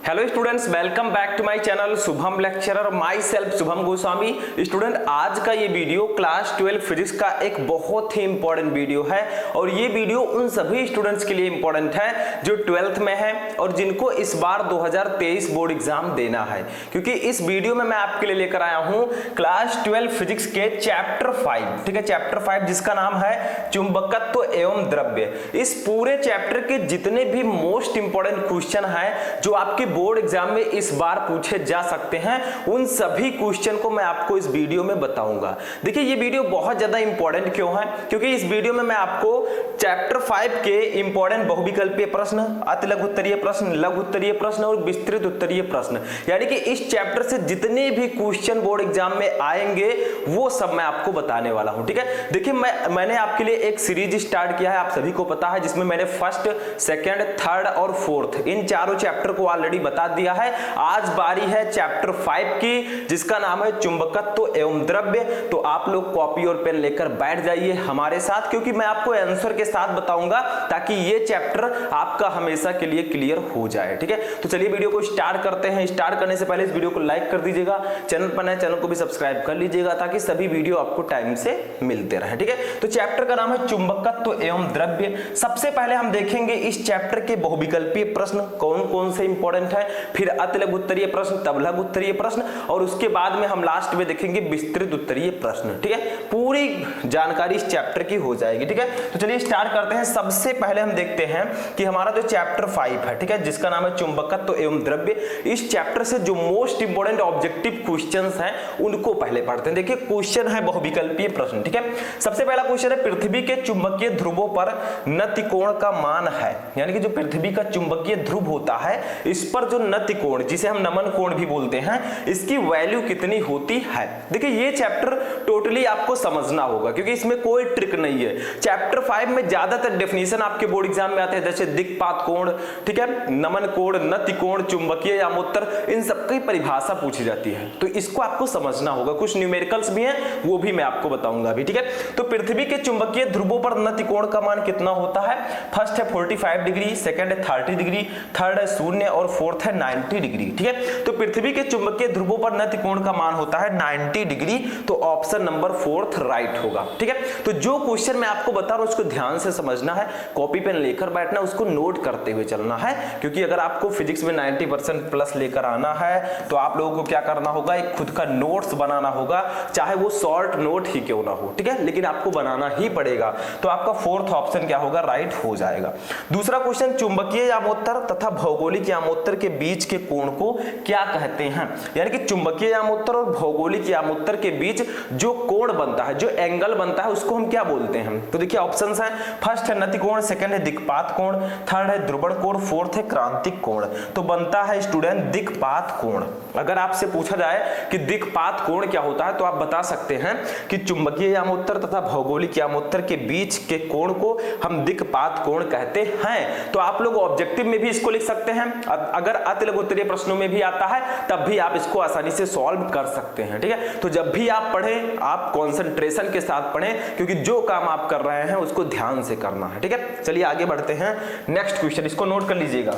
Hello students, welcome back to my channel Shubham lecturer, myself Shubham Goswami. Student, आज का ये video class 12 physics का एक बहुत ही इंपॉर्टेंट वीडियो है और ये वीडियो उन सभी स्टूडेंट्स के लिए इंपॉर्टेंट है जो 12th में है और जिनको इस बार 2023 बोर्ड एग्जाम देना है, क्योंकि इस वीडियो में मैं आपके लिए लेकर आया हूं क्लास 12 फिजिक्स के चैप्टर 5, ठीक है, चैप्टर 5 जिसका नाम है चुंबकत्व एवं द्रव्य। इस पूरे चैप्टर के जितने भी मोस्ट इंपॉर्टेंट क्वेश्चन हैं जो आपके बोर्ड एग्जाम में इस बार पूछे जा सकते हैं, उन सभी क्वेश्चन को मैं आपको इस वीडियो में बताऊंगा। देखिए, ये वीडियो बहुत ज्यादा इंपॉर्टेंट क्यों है, क्योंकि इस वीडियो में मैं आपको चैप्टर 5 के इंपॉर्टेंट बहुविकल्पीय प्रश्न, अति लघु उत्तरीय प्रश्न, लघु उत्तरीय प्रश्न और विस्तृत उत्तरीय प्रश्न, यानी कि इस चैप्टर से जितने भी क्वेश्चन बोर्ड एग्जाम में आएंगे वो सब मैं आपको बताने वाला हूं। ठीक है, देखिए मैंने आपके लिए एक सीरीज स्टार्ट किया है, आप सभी को पता है, जिसमें मैंने फर्स्ट, सेकंड, थर्ड और फोर्थ इन चारों चैप्टर को ऑलरेडी बता दिया है। आज बारी है चैप्टर 5 की, जिसका नाम है चुंबकत्व एवं द्रव्य। तो आप लोग कॉपी और पेन लेकर बैठ जाइए हमारे साथ, क्योंकि मैं आपको आंसर के साथ बताऊंगा ताकि ये चैप्टर आपका हमेशा के लिए क्लियर हो जाए। ठीक है, तो चलिए वीडियो को स्टार्ट करते हैं। स्टार्ट करने से पहले इस वीडियो को लाइक कर दीजिएगा, चैनल पर नए चैनल को भी सब्सक्राइब कर लीजिएगा ताकि सभी वीडियो आपको टाइम से मिलते रहे। ठीक है, तो चैप्टर का नाम है चुंबकत्व एवं द्रव्य। सबसे पहले हम देखेंगे इस चैप्टर के बहुविकल्पीय प्रश्न कौन कौन से इंपॉर्टेंट है, फिर अति लघु उत्तरीय प्रश्न, तब लघु उत्तरीय प्रश्न और उसके बाद में हम लास्ट में देखेंगे विस्तृत उत्तरीय प्रश्न। ठीक है, पूरी जानकारी इस चैप्टर की हो जाएगी। ठीक है, तो चलिए स्टार्ट करते हैं। सबसे पहले हम देखते हैं कि हमारा जो चैप्टर 5 है, ठीक है, जिसका नाम है चुंबकत्व एवं द्रव्य, इस चैप्टर से जो मोस्ट इंपोर्टेंट ऑब्जेक्टिव क्वेश्चंस हैं उनको पहले पढ़ते हैं। देखिए, क्वेश्चन है बहुविकल्पीय प्रश्न। ठीक है, सबसे पहला क्वेश्चन है पृथ्वी के चुंबकीय ध्रुवों पर नति कोण का मान है, यानी कि जो पृथ्वी का चुंबकीय ध्रुव होता है इस पर जो नति कोण, जिसे हम नमन कोण भी बोलते हैं, इसकी वैल्यू कितनी होती है। देखिए, ये चैप्टर टोटली आपको समझना होगा क्योंकि इसमें कोई ट्रिक नहीं है। चैप्टर 5 में ज्यादातर डेफिनेशन आपके बोर्ड एग्जाम में आते हैं, जैसे दिक्पात कोण, ठीक है, नमन कोण, नति कोण, चुंबकीय यामोत्तर, इन सबकी परिभाषा पूछी जाती है, तो इसको आपको समझना होगा। कुछ न्यूमेरिकल्स भी हैं, वो भी मैं आपको बताऊंगा अभी। ठीक है, तो पृथ्वी के चुंबकीय ध्रुवों पर नति कोण का मान कितना होता है। फर्स्ट है 45 डिग्री, सेकंड है 30 डिग्री, थर्ड है 0 और फोर्थ है 90 डिग्री। ठीक है, तो पृथ्वी के चुंबकीय ध्रुवों पर नति कोण का मान होता है 90 डिग्री, तो ऑप्शन नंबर 4 राइट होगा। ठीक है, तो जो क्वेश्चन मैं आपको बता रहा हूं उसको ध्यान से समझना है, कॉपी पेन लेकर बैठना, उसको नोट करते हुए चलना है, क्योंकि अगर आपको फिजिक्स में 90% प्लस लेकर आना है तो आप लोगों को क्या करना होगा, एक खुद का नोट्स बनाना होगा, चाहे वो शॉर्ट नोट ही क्यों ना हो। ठीक है, लेकिन आपको बनाना ही पड़ेगा, तो आपका 4th ऑप्शन क्या होगा, राइट हो जाएगा। दूसरा क्वेश्चन, चुंबकीय यामोत्तर तथा भौगोलिक यामोत्तर के बीच के कोण को क्या कहते हैं, यानी कि चुंबकीय यामोत्तर और भौगोलिक यामोत्तर के बीच जो कोण बनता है, जो एंगल बनता है, उसको हम क्या बोलते हैं। तो देखिए ऑप्शंस हैं, फर्स्ट है नति कोण, सेकंड है दिक्पात कोण, थर्ड है ध्रुवण कोण, फोर्थ है क्रांतिक कोण। तो बनता है स्टूडेंट दिक्पात कोण। अगर आपसे पूछा जाए कि दिक्पात कोण क्या होता है तो आप बता सकते हैं कि चुंबकीय यामोत्तर तथा भौगोलिक यामोत्तर के बीच के कोण को हम दिक्पात कोण कहते हैं। तो आप लोग ऑब्जेक्टिव में भी इसको लिख सकते हैं, अगर अति लघु उत्तरीय प्रश्नों में भी आता है तब भी आप इसको आसानी से सॉल्व कर सकते हैं। ठीक है, तो जब भी आप पढ़ें आप कंसंट्रेशन के साथ पढ़ें, क्योंकि जो काम आप कर रहे हैं उसको ध्यान से करना है। ठीक है, चलिए आगे बढ़ते हैं। नेक्स्ट क्वेश्चन, इसको नोट कर लीजिएगा।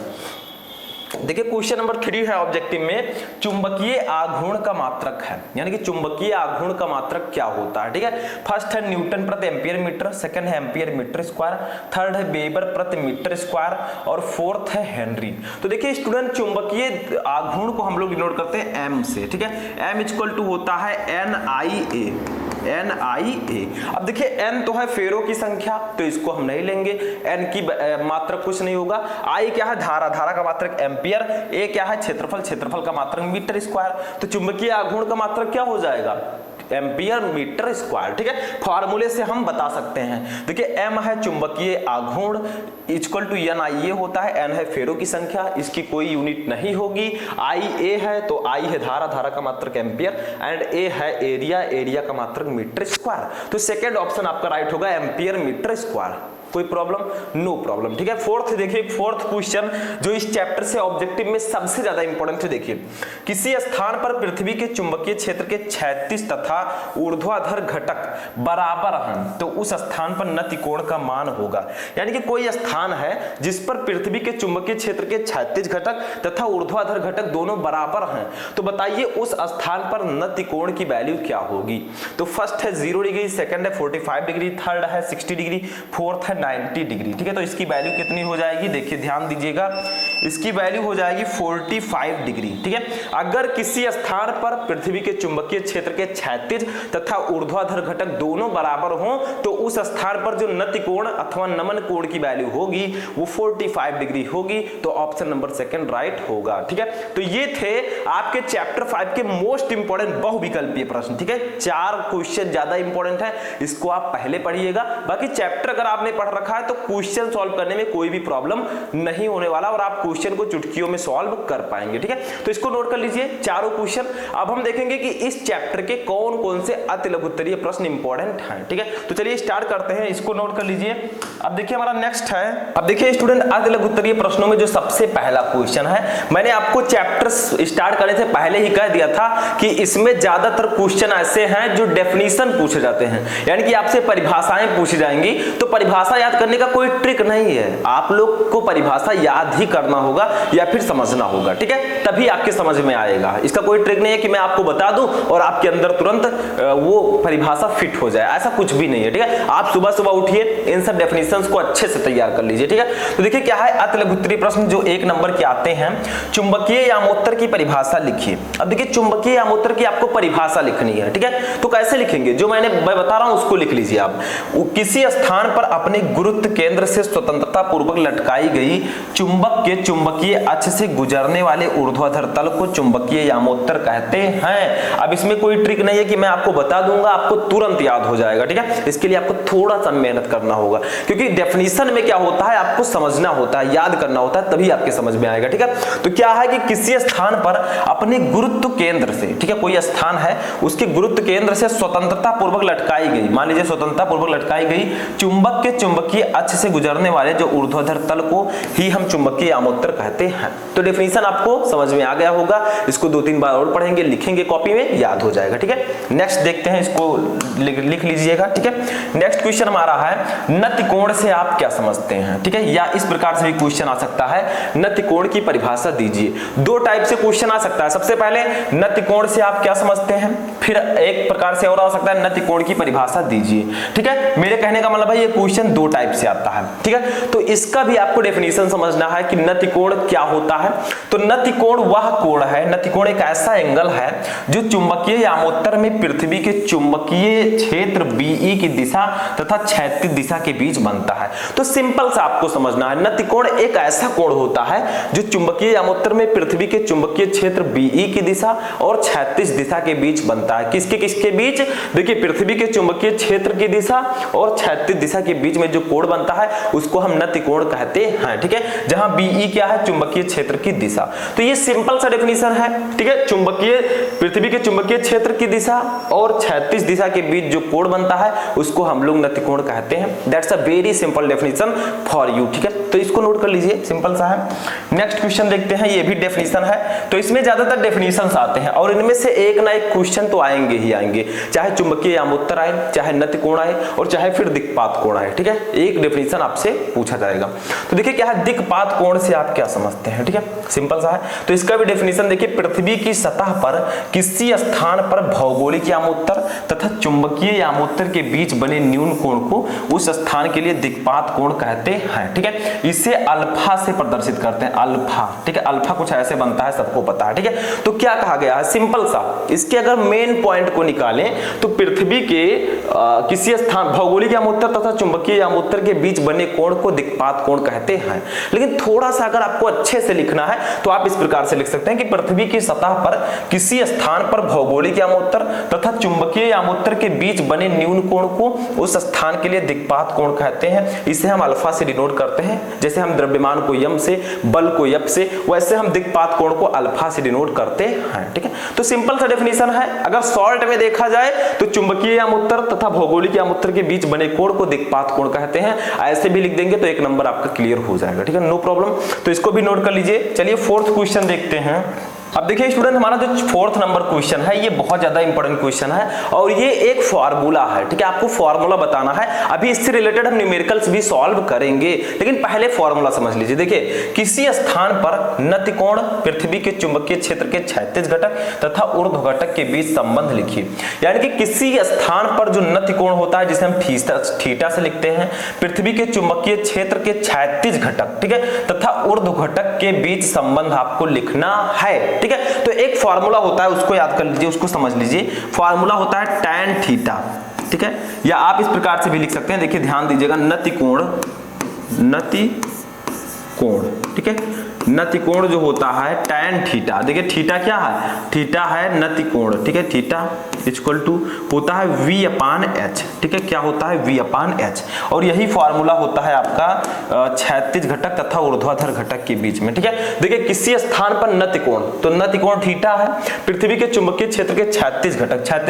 देखिए, क्वेश्चन नंबर 3 है ऑब्जेक्टिव में, चुंबकीय आघूर्ण का मात्रक है, यानी कि चुंबकीय आघूर्ण का मात्रक क्या होता है। ठीक है, फर्स्ट है न्यूटन प्रति एम्पियर मीटर, सेकंड है एम्पियर मीटर स्क्वायर, थर्ड है वेबर प्रति मीटर स्क्वायर और फोर्थ है हेनरी। तो देखिए स्टूडेंट, चुंबकीय आघूर्ण को हम लोग डिनोट करते हैं एम से। ठीक है, एम इक्वल टू होता है NIA। अब देखिए n तो है फेरो की संख्या, तो इसको हम नहीं लेंगे, n की मात्रक कुछ नहीं होगा। I क्या है, धारा का मात्रक एम्पियर, A क्या है, क्षेत्रफल का मात्रक मीटर स्क्वायर। तो चुंबकीय आघूर्ण का मात्रक क्या हो जाएगा, एम्पियर मीटर स्क्वायर। ठीक है, फॉर्मूले से हम बता सकते हैं। देखिए m है चुंबकीय आघूर्ण इक्वल टू NIA होता है, n है फेरो की संख्या, इसकी कोई यूनिट नहीं होगी। IA है तो I है धारा का मात्रक एम्पियर एंड A है एरिया का मात्रक मीटर स्क्वायर। तो सेकंड ऑप्शन आपका राइट होगा, एम्पियर मीटर स्क्वायर। कोई प्रॉब्लम? No problem. ठीक है, फोर्थ देखिए, फोर्थ क्वेश्चन जो इस चैप्टर से ऑब्जेक्टिव में सबसे ज्यादा इंपॉर्टेंट है। देखिए, किसी स्थान पर पृथ्वी के चुंबकीय क्षेत्र के क्षैतिज तथा ऊर्ध्वाधर घटक बराबर हैं तो उस स्थान पर नति कोण का मान होगा। यानी कि कोई स्थान है जिस पर पृथ्वी के चुंबकीय क्षेत्र के क्षैतिज घटक तथा ऊर्ध्वाधर घटक दोनों बराबर हैं, तो बताइए उस स्थान पर नति कोण की वैल्यू क्या होगी। तो फर्स्ट है 0 डिग्री, सेकंड है 45 डिग्री, थर्ड है 60 डिग्री, फोर्थ है 90 डिग्री। ठीक है, तो इसकी वैल्यू कितनी हो जाएगी? देखिए ध्यान दीजिएगा, इसकी वैल्यू हो जाएगी 45 डिग्री। ठीक है, अगर किसी स्थान पर पृथ्वी के चुंबकीय क्षेत्र के क्षैतिज तथा ऊर्ध्वाधर घटक दोनों बराबर हों तो उस स्थान पर जो नति कोण अथवा नमन कोण की वैल्यू होगी वो 45 डिग्री होगी। तो ऑप्शन नंबर सेकंड राइट होगा। ठीक है, तो ये थे आपके चैप्टर 5 के मोस्ट इंपोर्टेंट बहुविकल्पीय प्रश्न। ठीक है, 4 क्वेश्चन ज्यादा इंपॉर्टेंट है, इसको आप पहले पढ़िएगा। बाकी चैप्टर अगर आपने पढ़ रखा है तो क्वेश्चन सॉल्व करने में कोई भी प्रॉब्लम नहीं होने वाला और आप क्वेश्चन को चुटकियों में सॉल्व कर पाएंगे। ठीक है, तो इसको नोट कर लीजिए, चारों क्वेश्चन। अब हम देखेंगे कि इस चैप्टर के कौन कौन से अति लघु उत्तरीय प्रश्न इंपॉर्टेंट हैं। ठीक है, तो चलिए स्टार्ट करते हैं, इसको नोट कर लीजिए। अब देखिए हमारा नेक्स्ट है, अब देखिए स्टूडेंट, अति लघु उत्तरीय प्रश्नों में जो सबसे पहला क्वेश्चन है, मैंने आपको चैप्टर स्टार्ट करने से पहले ही कह दिया था कि इसमें ज्यादातर क्वेश्चन ऐसे हैं जो डेफिनेशन पूछे जाते हैं, यानी कि आपसे परिभाषाएं पूछी जाएंगी। तो परिभाषा याद करने का कोई ट्रिक नहीं है, आप लोग को परिभाषा याद ही करना होगा या फिर समझना होगा। ठीक है, तभी आपके समझ में आएगा। इसका कोई ट्रिक नहीं है कि मैं आपको बता दूं और आपके अंदर तुरंत वो परिभाषा फिट हो जाए, ऐसा कुछ भी नहीं है। ठीक है, आप सुबह सुबह उठिए, इन सब डेफिनेशंस को अच्छे से तैयार कर लीजिए। ठीक है, तो देखिए क्या है अति लघु उत्तरीय प्रश्न जो 1 नंबर के आते हैं, चुंबकीय यामोत्तर की परिभाषा लिखिए। अब देखिए चुंबकीय यामोत्तर की आपको परिभाषा लिखनी है। ठीक है, तो कैसे लिखेंगे, जो मैं बता रहा हूं उसको लिख लीजिए आप। किसी स्थान पर अपने गुरुत्व केंद्र से स्वतंत्रता पूर्वक लटकाई गई चुंबक के चुंबकीय अक्ष से गुजरने वाले ऊर्ध्वाधर तल को चुंबकीय यामोत्तर कहते हैं। अब इसमें कोई ट्रिक नहीं है कि मैं आपको बता दूंगा आपको तुरंत याद हो जाएगा। ठीक है, इसके लिए आपको थोड़ा सा मेहनत करना होगा, क्योंकि डेफिनेशन में क्या होता है आपको समझना होता है, याद करना होता है, तभी आपके समझ में आएगा। ठीक है, तो क्या है कि किसी स्थान पर अपने गुरुत्व केंद्र से, ठीक है, कोई स्थान है उसके गुरुत्व केंद्र से स्वतंत्रता पूर्वक लटकाई गई, मान लीजिए स्वतंत्रता पूर्वक लटकाई गई चुंबक के चुंबकीय अक्ष से गुजरने वाले जो ऊर्ध्वाधर तल को ही हम चुंबकीय यामोत्तर कहते हैं। तो डेफिनेशन आपको समझ में आ गया होगा, इसको 2-3 बार और पढ़ेंगे, लिखेंगे कॉपी में, याद हो जाएगा। ठीक है, नेक्स्ट देखते हैं, इसको लिख लीजिएगा। ठीक है, नेक्स्ट क्वेश्चन हमारा है नति कोण से आप क्या समझते हैं। ठीक है, या इस प्रकार से भी क्वेश्चन आ सकता है, नति कोण की परिभाषा दीजिए। 2 टाइप से क्वेश्चन आ सकता है, सबसे पहले नति कोण से आप क्या समझते हैं, फिर एक प्रकार से और आ सकता है नति कोण की परिभाषा दीजिए। ठीक है, मेरे कहने का मतलब है ये क्वेश्चन 2 टाइप से आता है। ठीक है, तो इसका भी आपको डेफिनेशन समझना है कि नति कोण क्या होता है। तो नति कोण वह कोण है, नति कोण एक ऐसा एंगल है जो चुंबकीय यामोत्तर में पृथ्वी के चुंबकीय क्षेत्र BE की दिशा तथा क्षैतिज दिशा के बीच बनता है। तो सिंपल सा आपको समझना है, नति कोण एक ऐसा कोण होता है जो चुंबकीय यामोत्तर में पृथ्वी के चुंबकीय क्षेत्र BE की दिशा और क्षैतिज दिशा के बीच बनता है। किसके किसके बीच? देखिए पृथ्वी के चुंबकीय क्षेत्र की दिशा और क्षैतिज दिशा के बीच में जो कोण बनता है उसको हम नति कोण कहते हैं। ठीक है, जहां BE क्या है, चुंबकीय क्षेत्र की दिशा। तो ये सिंपल सा डेफिनेशन है। ठीक है, चुंबकीय पृथ्वी के चुंबकीय क्षेत्र की दिशा और क्षैतिज दिशा के बीच जो कोण बनता है उसको हम लोग नति कोण कहते हैं। That's a very simple definition for you. ठीक है, तो इसको नोट कर लीजिए, सिंपल सा है। नेक्स्ट क्वेश्चन देखते हैं, ये भी डेफिनेशन है। तो इसमें ज्यादातर डेफिनेशंस आते हैं और इनमें से एक ना एक क्वेश्चन तो आएंगे ही आएंगे, चाहे चुंबकीय यामोत्तर आए, चाहे नति कोण आए और चाहे फिर दिक्पात कोण आए। ठीक है, एक डेफिनेशन आपसे पूछा जाएगा। तो देखिए क्या है, दिक्पात कोण से आप क्या समझते हैं। ठीक है, सिंपल सा है। तो इसका भी डेफिनेशन देखिए, पृथ्वी की सतह पर किसी स्थान पर भौगोलिक यामोत्तर तथा चुंबकीय यामोत्तर के बीच बने न्यून कोण को उस स्थान के लिए दिक्पात कोण कहते हैं। ठीक है, इसे अल्फा से प्रदर्शित करते हैं, अल्फा। ठीक है, अल्फा कुछ ऐसे बनता है, सबको पता है। ठीक है, तो क्या कहा गया है, सिंपल सा, इसके अगर मेन पॉइंट को निकालें तो पृथ्वी के किसी स्थान भौगोलिक यामोत्तर तथा चुंबकीय यामोत्तर के बीच बने कोण को दिक्पात कोण कहते हैं। लेकिन थोड़ा सा अगर आपको अच्छे से लिखना है तो आप इस प्रकार से लिख सकते हैं कि पृथ्वी की सतह पर किसी स्थान पर भौगोलिक यामोत्तर तथा चुंबकीय यामोत्तर के बीच बने न्यून कोण को उस स्थान के लिए दिक्पात कोण कहते हैं। इसे हम अल्फा से डिनोट करते हैं, जैसे हम द्रव्यमान को यम से, बल को यप से, वैसे हम दिक्पात कोण को अल्फा से डिनोट करते हैं। ठीक है, तो सिंपल सा डेफिनेशन है। अगर शॉर्ट में देखा जाए तो चुंबकीय यामोत्तर तथा भौगोलिक यामोत्तर के बीच बने कोण को दिक्पात कोण कहते हैं, ऐसे भी लिख देंगे तो एक नंबर आपका क्लियर हो जाएगा, ठीक है, नो प्रॉब्लम। तो इसको भी नोट कर लीजिए। चलिए फोर्थ क्वेश्चन देखते हैं। अब देखिए स्टूडेंट, हमारा जो फोर्थ नंबर क्वेश्चन है ये बहुत ज्यादा इंपॉर्टेंट क्वेश्चन है और ये एक फार्मूला है, ठीक है, आपको फार्मूला बताना है। अभी इससे रिलेटेड हम न्यूमेरिकल्स भी सॉल्व करेंगे, लेकिन पहले फार्मूला समझ लीजिए। देखिए, किसी स्थान पर नतिकोण पृथ्वी के चुंबकीय क्षेत्र के क्षैतिज घटक तथा ऊर्ध्व घटक के बीच संबंध लिखिए। यानी कि किसी स्थान पर जो नतिकोण होता है, जिसे हम थीटा से लिखते हैं, पृथ्वी के चुंबकीय क्षेत्र के क्षैतिज घटक, ठीक है, तथा ऊर्ध्व घटक के बीच संबंध आपको लिखना है, ठीक है। तो एक फार्मूला होता है, उसको याद कर लीजिए, उसको समझ लीजिए। फार्मूला होता है tan थीटा, ठीक है, या आप इस प्रकार से भी लिख सकते हैं। देखिए ध्यान दीजिएगा, नतिकोण, ठीक है, नतिकोण जो होता है tan थीटा। देखिए थीटा क्या है, थीटा है नतिकोण, ठीक है, थीटा इक्वल टू होता है v अपान h, ठीक है, क्या होता है v अपान h। और यही फार्मूला होता है आपका क्षैतिज घटक तथा ऊर्ध्वाधर घटक के बीच में, ठीक है। देखिए किसी स्थान पर नतिकोण, तो नतिकोण थीटा है, पृथ्वी के चुंबकीय क्षेत्र के क्षैतिज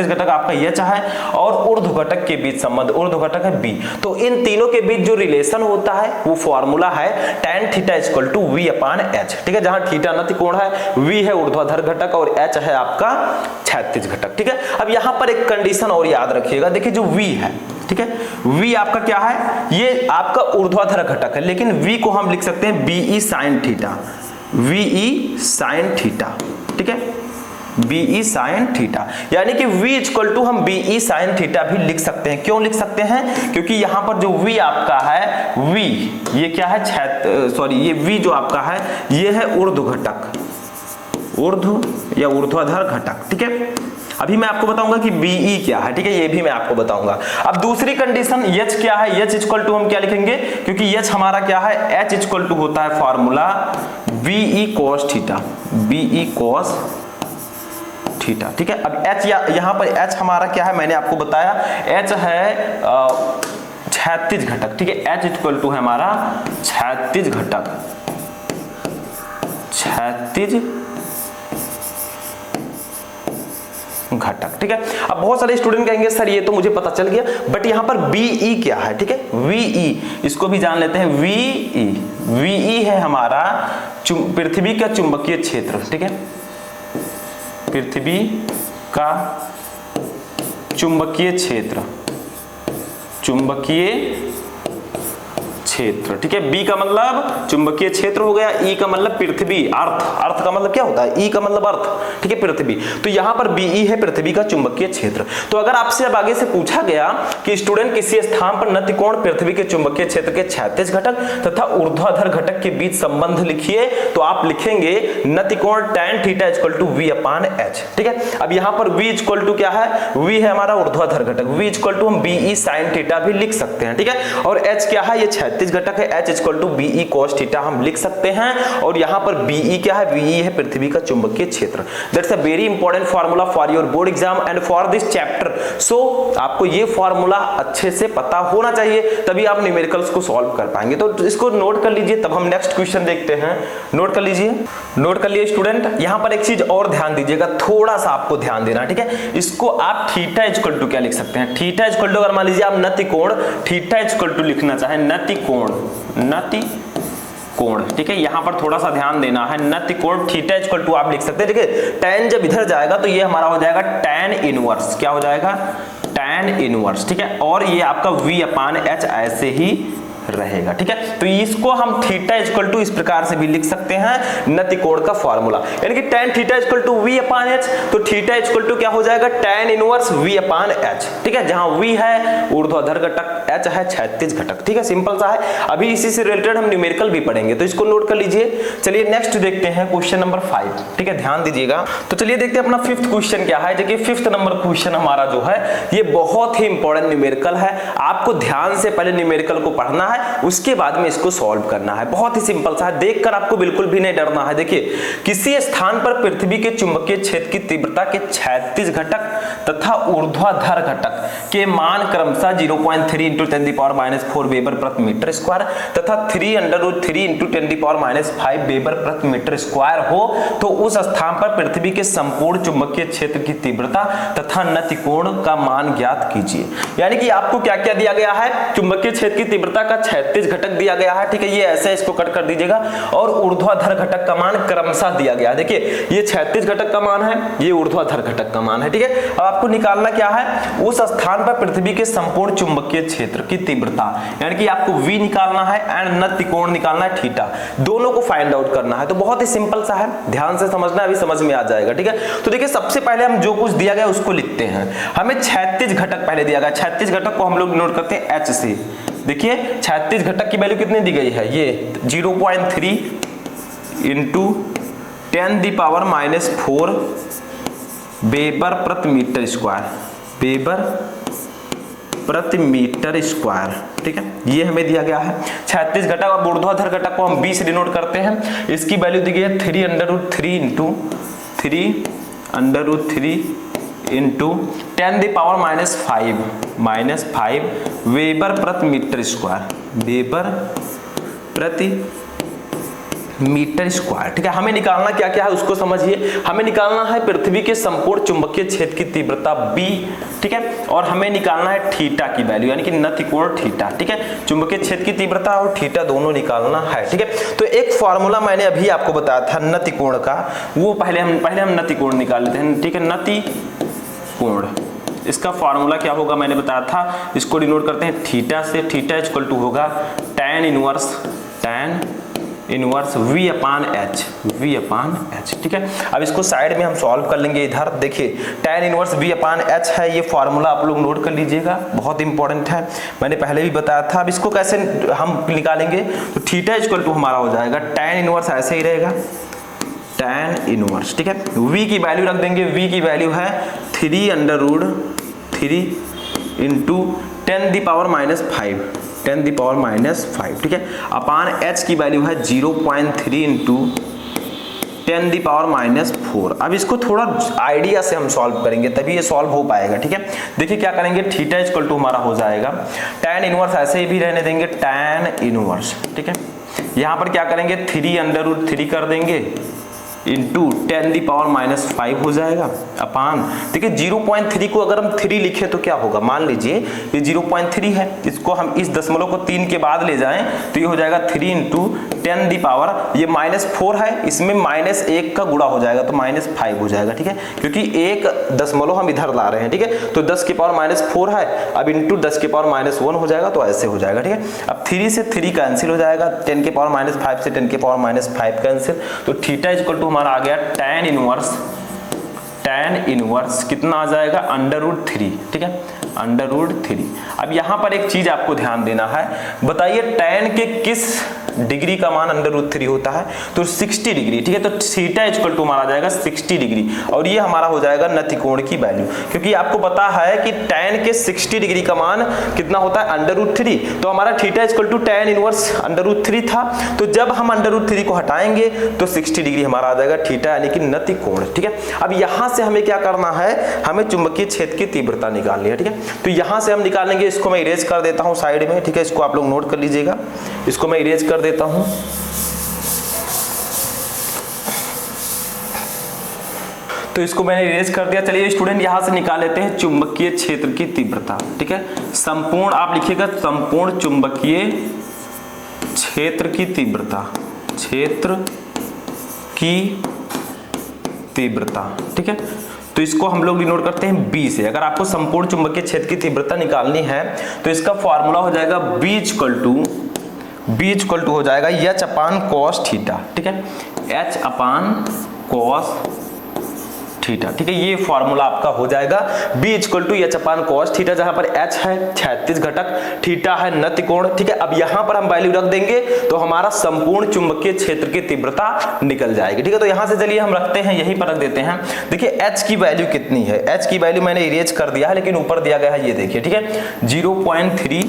घटक आपका h है, और ऊर्ध्व घटक के बीच संबंध, ऊर्ध्व घटक है b। तो इन तीनों के बीच जो रिलेशन होता है वो फार्मूला है tan theta equal to v upon h, ठीक है, जहां थीटा नतिकोण है, v है ऊर्ध्वाधर घटक और h है आपका क्षैतिज घटक, ठीक है। अब यहां पर एक कंडीशन और याद रखिएगा। देखिए जो v है, ठीक है, v आपका क्या है, ये आपका ऊर्ध्वाधर घटक है, लेकिन v को हम लिख सकते हैं be sin theta, ve sin theta, ठीक है, be sin थीटा। यानी कि v इक्वल टू हम be sin थीटा भी लिख सकते हैं। क्यों लिख सकते हैं, क्योंकि यहां पर जो v आपका है, v ये क्या है, ये v जो आपका है ये है ऊर्ध्व घटक, ऊर्ध्व या ऊर्ध्वाधर घटक, ठीक है। अभी मैं आपको बताऊंगा कि BE क्या है, ठीक है, ये भी मैं आपको बताऊंगा। अब दूसरी कंडीशन H क्या है, H इक्वल टू हम क्या लिखेंगे, क्योंकि H हमारा क्या है, H इक्वल टू होता है formula BE cos theta, BE cos theta, ठीक है। अब H यहां पर H हमारा क्या है, मैंने आपको बताया H है क्षैतिज घटक, ठीक है, H इक्वल टू है हमारा क्षैतिज घटक, क्षैतिज घटक, ठीक है। अब बहुत सारे स्टूडेंट कहेंगे सर ये तो मुझे पता चल गया, बट यहां पर BE क्या है, ठीक है, VE इसको भी जान लेते हैं। VE है हमारा पृथ्वी का चुंबकीय क्षेत्र, ठीक है, पृथ्वी का चुंबकीय क्षेत्र, ठीक है। B का मतलब चुंबकीय क्षेत्र हो गया, E का मतलब पृथ्वी, अर्थ का मतलब क्या होता है, E का मतलब अर्थ, ठीक है, पृथ्वी। तो यहां पर BE है पृथ्वी का चुंबकीय क्षेत्र। तो अगर आपसे अब आगे से पूछा गया कि स्टूडेंट किसी स्थान पर नतिकोण पृथ्वी के चुंबकीय क्षेत्र के क्षैतिज घटक तथा ऊर्ध्वाधर घटक के बीच संबंध लिखिए, तो आप लिखेंगे नतिकोण tan theta equal to v upon h, ठीक है। अब यहां पर v इक्वल टू क्या है, v है हमारा ऊर्ध्वाधर घटक, v इक्वल टू हम BE sin थीटा भी लिख सकते हैं, ठीक है। और h क्या है, ये क्षैतिज घटक है, h equal to BE cos theta हम लिख सकते हैं। और यहां पर BE क्या है, VE है पृथ्वी का चुंबकीय क्षेत्र। That's a very important formula for your board exam and for this chapter. So आपको ये फार्मूला अच्छे से पता होना चाहिए, तभी आप न्यूमेरिकल्स को सॉल्व कर पाएंगे। तो इसको नोट कर लीजिए, तब हम नेक्स्ट क्वेश्चन देखते हैं। नोट कर लीजिए, नोट कर लिए स्टूडेंट। यहां पर एक चीज और ध्यान दीजिएगा, थोड़ा सा आपको ध्यान देना, ठीक है। इसको आप थीटा इक्वल टू क्या लिख सकते हैं, थीटा इक्वल टू अगर मान लीजिए आप नतिकोण थीटा इक्वल टू लिखना चाहें, नतिकोण, ठीक है। यहां पर थोड़ा सा ध्यान देना है, नतिकोण थीटा इक्वल टू आप लिख सकते हैं, ठीक है। tan जब इधर जाएगा तो ये हमारा हो जाएगा tan इनवर्स, क्या हो जाएगा, tan इनवर्स, ठीक है। और ये आपका v अपान h ऐसे ही रहेगा, ठीक है। तो इसको हम थीटा इक्वल टू इस प्रकार से भी लिख सकते हैं, नतिकोण का फार्मूला, यानी कि tan theta equal to v upon h। तो थीटा इक्वल टू क्या हो जाएगा, tan inverse v upon h, ठीक है, जहां v है ऊर्ध्वाधर घटक, h है क्षैतिज घटक, ठीक है, सिंपल सा है। अभी इसी से रिलेटेड हम न्यूमेरिकल भी पढ़ेंगे, तो इसको नोट कर लीजिए। चलिए नेक्स्ट देखते हैं क्वेश्चन नंबर 5, ठीक है, ध्यान दीजिएगा। तो चलिए देखते हैं अपना फिफ्थ क्वेश्चन क्या है। देखिए फिफ्थ नंबर क्वेश्चन हमारा जो है ये बहुत ही इंपॉर्टेंट न्यूमेरिकल है। आपको ध्यान से पहले न्यूमेरिकल को पढ़ना है, है, उसके बाद में इसको सॉल्व करना है। बहुत ही सिंपल सा है, देखकर आपको बिल्कुल भी नहीं डरना है। देखिए, किसी स्थान पर पृथ्वी के चुंबकीय क्षेत्र की तीव्रता के क्षैतिज घटक तथा ऊर्ध्वाधर घटक के मान क्रमशः 0.3 × 10⁻⁴ वेबर प्रति मीटर स्क्वायर तथा 3√3 × 10⁻⁵ वेबर प्रति मीटर स्क्वायर हो तो उस स्थान पर पृथ्वी के संपूर्ण चुंबकीय क्षेत्र की तीव्रता तथा नति कोण का मान ज्ञात कीजिए। यानी कि आपको क्या क्या दिया गया है, चुंबकीय क्षेत्र की तीव्रता का क्षैतिज घटक दिया गया है, ठीक है, ये ऐसे इसको कट कर दीजिएगा, और ऊर्ध्वाधर घटक का मान क्रमशः दिया गया है। देखिए, ये क्षैतिज घटक का मान है, ये ऊर्ध्वाधर घटक का मान है, ठीक है। अब आपको निकालना क्या है, उस स्थान पर पृथ्वी के संपूर्ण चुंबकीय क्षेत्र की तीव्रता, यानी कि आपको V निकालना है एंड नति कोण निकालना है थीटा, दोनों को फाइंड आउट करना है। तो बहुत ही सिंपल सा है, ध्यान से समझना, अभी समझ में आ जाएगा, ठीक है। तो देखिए, सबसे पहले हम जो कुछ दिया गया उसको लिखते हैं। हमें क्षैतिज घटक पहले दिया गया, क्षैतिज घटक को हम लोग नोट करते हैं H से। देखिए, क्षैतिज घटक की वैल्यू कितनी दी गई है, ये 0.3 × 10⁻⁴ वेबर प्रति मीटर स्क्वायर, वेबर प्रति मीटर स्क्वायर, ठीक है, ये हमें दिया गया है क्षैतिज घटक। और ऊर्ध्वाधर घटक को हम 20 डिनोट करते हैं, इसकी वैल्यू दी गई है 3√3 × 10⁻⁵ वेबर प्रति मीटर स्क्वायर, वेबर प्रति मीटर स्क्वायर, ठीक है। हमें निकालना क्या क्या है उसको समझिए। हमें निकालना है पृथ्वी के संपूर्ण चुंबकीय क्षेत्र की तीव्रता B, ठीक है, और हमें निकालना है थीटा की वैल्यू, यानी कि नति कोण थीटा, ठीक है। चुंबकीय क्षेत्र की तीव्रता और थीटा दोनों निकालना है, ठीक है। तो एक फॉर्मूला मैंने अभी आपको बताया था नति कोण का, वो पहले हम नति कोण निकाल लेते हैं, ठीक है। नति कोण, इसका फॉर्मूला क्या होगा मैंने बताया था, इसको डिनोट करते हैं थीटा से। थीटा इक्वल टू होगा tan इनवर्स V/H, ठीक है। अब इसको साइड में हम सॉल्व कर लेंगे। इधर देखिए, tan इनवर्स V/H है, ये फॉर्मूला आप लोग नोट कर लीजिएगा, बहुत इंपॉर्टेंट है, मैंने पहले भी बताया था। अब इसको कैसे हम निकालेंगे, तो थीटा इक्वल टू हमारा हो जाएगा tan इनवर्स, ऐसे ही रहेगा tan इनवर्स, ठीक है। V की वैल्यू रख देंगे, V की वैल्यू है 3√3 × 10⁻⁵, ठीक है, अपान H की वैल्यू है 0.3 × 10⁻⁴। अब इसको थोड़ा आइडिया से हम सॉल्व करेंगे, तभी ये सॉल्व हो पाएगा, ठीक है। देखिए क्या करेंगे, थीटा इक्वल टू हमारा हो जाएगा tan इनवर्स, ऐसे ही भी रहने देंगे tan इनवर्स, ठीक है। यहाँ पर क्या करेंगे, 3√3 कर देंगे इंटू 10⁻⁵ हो जाएगा, अपान, देखिए 0.3 को अगर हम 3 लिखे तो क्या होगा, मान लीजिए ये 0.3 है, इसको हम इस दशमलव को 3 के बाद ले जाएं तो ये हो जाएगा 3 × 10⁻, ये -4 है, इसमें -1 का गुणा हो जाएगा तो -5 हो जाएगा, ठीक है, क्योंकि एक दशमलव हम इधर ला रहे हैं, ठीक है। तो 10 की पावर -4 है, अब इंटू 10 की पावर -1 हो जाएगा, तो ऐसे हो जाएगा, ठीक है। अब 3 से 3 कैंसिल हो जाएगा, 10 की पावर -5 से 10 की पावर -5 कैंसिल, तो थीटा इक्वल टू हमारा आ गया tan इनवर्स कितना आ जाएगा, √3, ठीक है, √3। अब यहां पर एक चीज आपको ध्यान देना है, बताइए tan के किस डिग्री का मान √3 होता है, तो 60 डिग्री, ठीक है। तो थीटा इक्वल टू हमारा आ जाएगा 60 डिग्री, और ये हमारा हो जाएगा नति कोण की वैल्यू, क्योंकि आपको पता है कि tan के 60 डिग्री का मान कितना होता है, √3, तो हमारा theta equal to tan inverse √3 था, तो जब हम √3 को हटाएंगे तो 60 डिग्री हमारा आ जाएगा थीटा, यानी कि नति कोण, ठीक है। अब यहां से हमें क्या करना है, हमें चुंबकीय क्षेत्र की तीव्रता निकालनी है, ठीक है। तो यहां से हम निकालेंगे, इसको मैं इरेज कर देता हूं साइड में, ठीक है, इसको आप लोग नोट कर लीजिएगा, इसको मैं इरेज कर देता हूं। तो इसको मैंने इरेज कर दिया। चलिए स्टूडेंट, यहां से निकाल लेते हैं चुंबकीय क्षेत्र की तीव्रता, ठीक है। संपूर्ण, आप लिखिएगा संपूर्ण चुंबकीय क्षेत्र की तीव्रता, क्षेत्र की तीव्रता, ठीक है। तो इसको हम लोग डिनोट करते हैं B से। अगर आपको संपूर्ण चुंबकीय क्षेत्र की तीव्रता निकालनी है तो इसका फॉर्मूला हो जाएगा B इक्वल टू हो जाएगा H/cos थीटा, ठीक है, H/cos थीटा, ठीक है, ये फॉर्मूला आपका हो जाएगा B equal to H/cos theta, जहां पर H है क्षैतिज घटक, थीटा है नति कोण, ठीक है। अब यहां पर हम वैल्यू रख देंगे तो हमारा संपूर्ण चुंबकीय क्षेत्र की तीव्रता निकल जाएगी, ठीक है। तो यहां से चलिए हम रखते हैं, यहीं पर रख देते हैं। देखिए H की वैल्यू कितनी है, H की वैल्यू मैंने इरेज कर दिया है, लेकिन ऊपर दिया गया है, ये देखिए, ठीक है, 0.3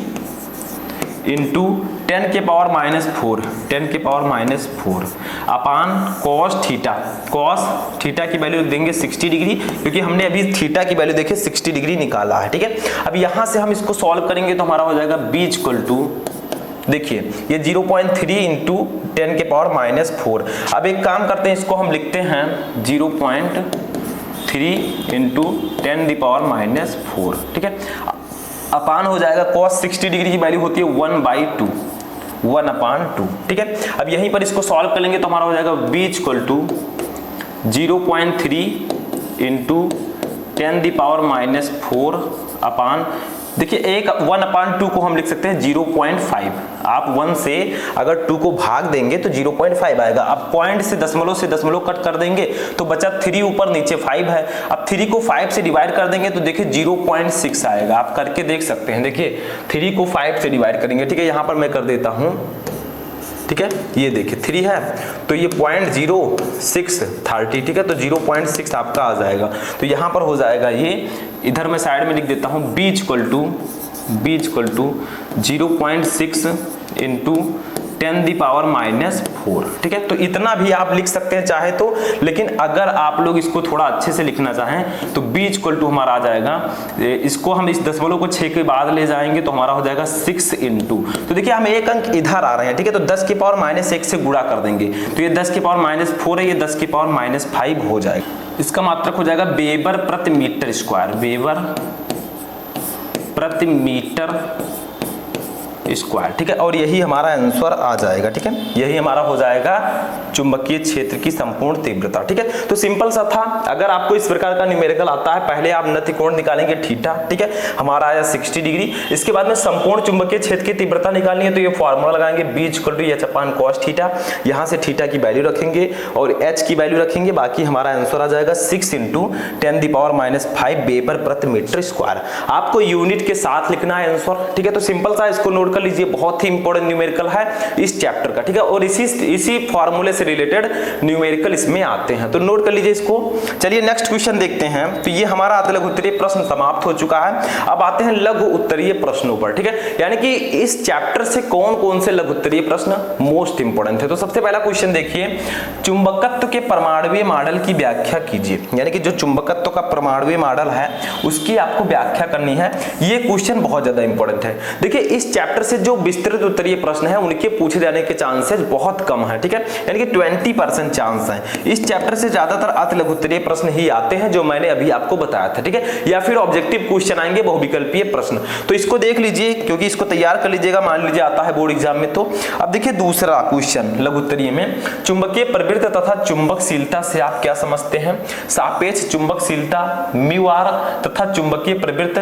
× 10 के पावर -4, 10 के पावर -4 अपान cos थीटा की वैल्यू देंगे 60 डिग्री, क्योंकि हमने अभी थीटा की वैल्यू देखिए 60 डिग्री निकाला है, ठीक है। अब यहां से हम इसको सॉल्व करेंगे तो हमारा हो जाएगा b इक्वल टू, देखिए ये 0.3 इंटू 10 के पावर -4। अब एक काम करते हैं, इसको हम लिखते हैं 0.3 इंटू 10 द पावर -4, ठीक है। अपान हो जाएगा cos 60 डिग्री की वैल्यू होती है 1/2, 1/2, ठीक है। अब यहीं पर इसको सॉल्व कर लेंगे तो हमारा हो जाएगा b equal to 0.3 into 10 the power -4 upon, देखिए एक 1/2 को हम लिख सकते हैं 0.5। आप 1 से अगर 2 को भाग देंगे तो 0.5 आएगा। अब पॉइंट से दशमलव कट कर देंगे तो बचा 3 ऊपर नीचे 5 है। अब 3 को 5 से डिवाइड कर देंगे तो देखिए 0.6 आएगा। आप करके देख सकते हैं, देखिए 3 को 5 से डिवाइड करेंगे, ठीक है। यहाँ पर मैं कर देता हूँ, ठीक है। ये देखिए 3 है तो ये 0.0630, ठीक है। तो 0.6 आपका आ जाएगा। तो यहाँ पर हो जाएगा ये, इधर मैं साइड में लिख देता हूँ b equal to 0.6 into 10 the power -4, ठीक है। तो इतना भी आप लिख सकते हैं चाहे तो, लेकिन अगर आप लोग इसको थोड़ा अच्छे से लिखना चाहें तो b इक्वल टू हमारा आ जाएगा, इसको हम इस दशमलव को 6 के बाद ले जाएंगे तो हमारा हो जाएगा 6 इंटू, तो देखिए हम एक अंक इधर आ रहे हैं, ठीक है। तो 10 की पावर -1 से गुणा कर देंगे तो ये 10 की पावर -4 है, ये 10 की पावर -5 हो जाएगा। इसका मात्रक हो जाएगा वेबर प्रति मीटर स्क्वायर, वेबर प्रति मीटर स्क्वायर, ठीक है। और यही हमारा आंसर आ जाएगा, ठीक है। यही हमारा हो जाएगा चुंबकीय क्षेत्र की संपूर्ण तीव्रता, ठीक है। तो सिंपल सा था। अगर आपको इस प्रकार का न्यूमेरिकल आता है, पहले आप नति कोण निकालेंगे थीटा, ठीक है, हमारा आया 60 डिग्री। इसके बाद में संपूर्ण चुंबकीय क्षेत्र की तीव्रता निकालनी है तो ये फॉर्मूला लगाएंगे b equal to h upon cos theta. यहाँ से थीटा की वैल्यू रखेंगे और h की वैल्यू रखेंगे, बाकी हमारा आंसर आ जाएगा 6 इंटू 10 दी पावर -5 वेबर प्रति मीटर स्क्वायर। आपको यूनिट के साथ लिखना है आंसर, ठीक है। तो सिंपल सा इसको नोट कर लीजिए, बहुत ही इंपॉर्टेंट न्यूमेरिकल है इस चैप्टर का, ठीक है। और इसी फॉर्मूले से रिलेटेड न्यूमेरिकल इसमें आते हैं, तो नोट कर लीजिए इसको। चलिए नेक्स्ट क्वेश्चन देखते हैं। तो ये हमारा लघु उत्तरीय प्रश्न समाप्त हो चुका है। अब आते हैं लघु उत्तरीय प्रश्नों पर, ठीक है। यानी कि इस चैप्टर से कौन कौन से लघु उत्तरीय प्रश्न मोस्ट इंपोर्टेंट है। तो सबसे पहला क्वेश्चन देखिए, चुंबकत्व के परमाणुीय मॉडल की व्याख्या कीजिए। यानी कि जो चुंबकत्व का परमाणुीय मॉडल है उसकी आपको व्याख्या करनी है। ये क्वेश्चन बहुत ज्यादा इंपॉर्टेंट है। देखिए इस चैप्टर से जो विस्तृत उत्तरीय प्रश्न है उनके पूछे जाने के चांसेस बहुत कम है, ठीक है। यानी कि 20% चांस है। इस चैप्टर से ज्यादातर अति लघु उत्तरीय प्रश्न ही आते हैं जो मैंने अभी आपको बताया था, ठीक है। या फिर ऑब्जेक्टिव क्वेश्चन आएंगे, बहुविकल्पीय प्रश्न। तो इसको देख लीजिए क्योंकि इसको तैयार कर लीजिएगा, मान लीजिए आता है बोर्ड एग्जाम में। तो अब देखिए दूसरा क्वेश्चन लघु उत्तरीय में, चुंबकीय प्रवृत्ति तथा चुंबकशीलता से आप क्या समझते हैं। सापेक्ष चुंबकशीलता μr तथा चुंबकीय प्रवृत्ति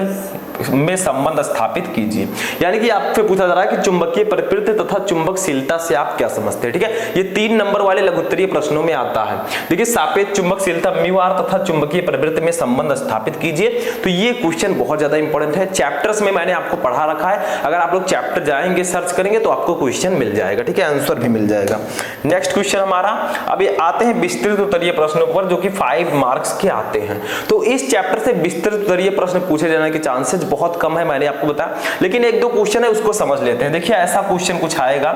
में संबंध स्थापित कीजिए। यानी कि आपसे पूछा जा रहा है कि चुंबकीय प्रवृत्ति तथा चुंबकशीलता से आप क्या समझते हैं, ठीक है। ये 3 नंबर वाले लघु उत्तरीय प्रश्नों में आता है। देखिए सापेक्ष चुंबकशीलता μr तथा चुंबकीय प्रवृत्ति में संबंध स्थापित कीजिए। तो ये क्वेश्चन बहुत ज्यादा इंपॉर्टेंट है। चैप्टर्स में मैंने आपको पढ़ा रखा है, अगर आप लोग चैप्टर जाएंगे सर्च करेंगे तो आपको क्वेश्चन मिल जाएगा, ठीक है, आंसर भी मिल जाएगा। नेक्स्ट क्वेश्चन हमारा, अभी आते हैं विस्तृत उत्तरीय प्रश्नों पर जो कि 5 मार्क्स के आते हैं। तो इस चैप्टर से विस्तृत उत्तरीय प्रश्न पूछे जाने के चांसेस बहुत कम है, मैंने आपको बताया, लेकिन 1-2 क्वेश्चन है उसको समझ लेते हैं। देखिए ऐसा क्वेश्चन कुछ आएगा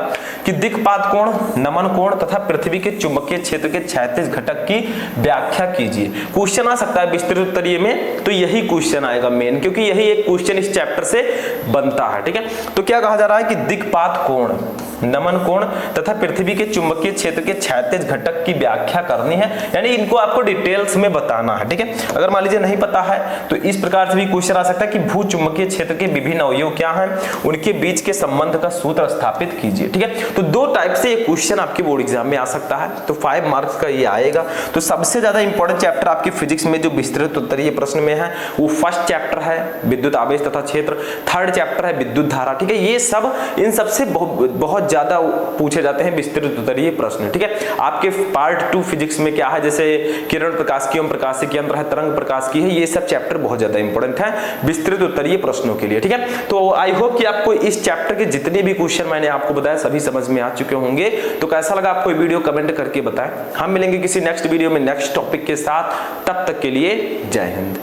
कि दिक्पात कोण, नमन कोण तथा पृथ्वी के चुंबकीय क्षेत्र के क्षैतिज घटक की व्याख्या कीजिए। क्वेश्चन आ सकता है विस्तृत उत्तरीय में, तो यही क्वेश्चन आएगा मेन, क्योंकि यही एक क्वेश्चन इस चैप्टर से बनता है, ठीक है। तो क्या कहा जा रहा है कि दिक्पात कोण, नमन कोण तथा पृथ्वी के चुंबकीय क्षेत्र के क्षैतिज घटक की व्याख्या करनी है, यानी इनको आपको डिटेल्स में बताना है, ठीक है। अगर मान लीजिए नहीं पता है तो इस प्रकार से भी क्वेश्चन आ सकता है कि भू चुंबकीय क्षेत्र के विभिन्न अवयव क्या हैं, उनके बीच के संबंध का सूत्र स्थापित कीजिए, ठीक है। तो 2 टाइप से ये क्वेश्चन आपके बोर्ड एग्जाम में आ सकता है। तो 5 मार्क्स का ये आएगा। तो सबसे ज्यादा इंपॉर्टेंट चैप्टर आपकी फिजिक्स में जो विस्तृत उत्तरीय प्रश्न में है वो फर्स्ट चैप्टर है विद्युत आवेश तथा क्षेत्र, थर्ड चैप्टर है विद्युत धारा, ठीक है। ये सब इन सबसे बहुत ज्यादा पूछे जाते हैं विस्तृत उत्तरीय प्रश्न, ठीक है। आपके पार्ट 2 फिजिक्स में क्या है, जैसे किरण प्रकाश एवं प्रकाश की अंतर है, तरंग प्रकाश की है, ये सब चैप्टर बहुत ज्यादा इंपॉर्टेंट है विस्तृत उत्तरीय प्रश्नों के लिए, ठीक है। तो आई होप कि आपको इस चैप्टर के जितने भी क्वेश्चन मैंने आपको बताया सभी समझ में आ चुके होंगे। तो कैसा लगा आपको वीडियो कमेंट करके बताएं। हम मिलेंगे किसी नेक्स्ट वीडियो में नेक्स्ट टॉपिक के साथ, तब तक के लिए जय हिंद।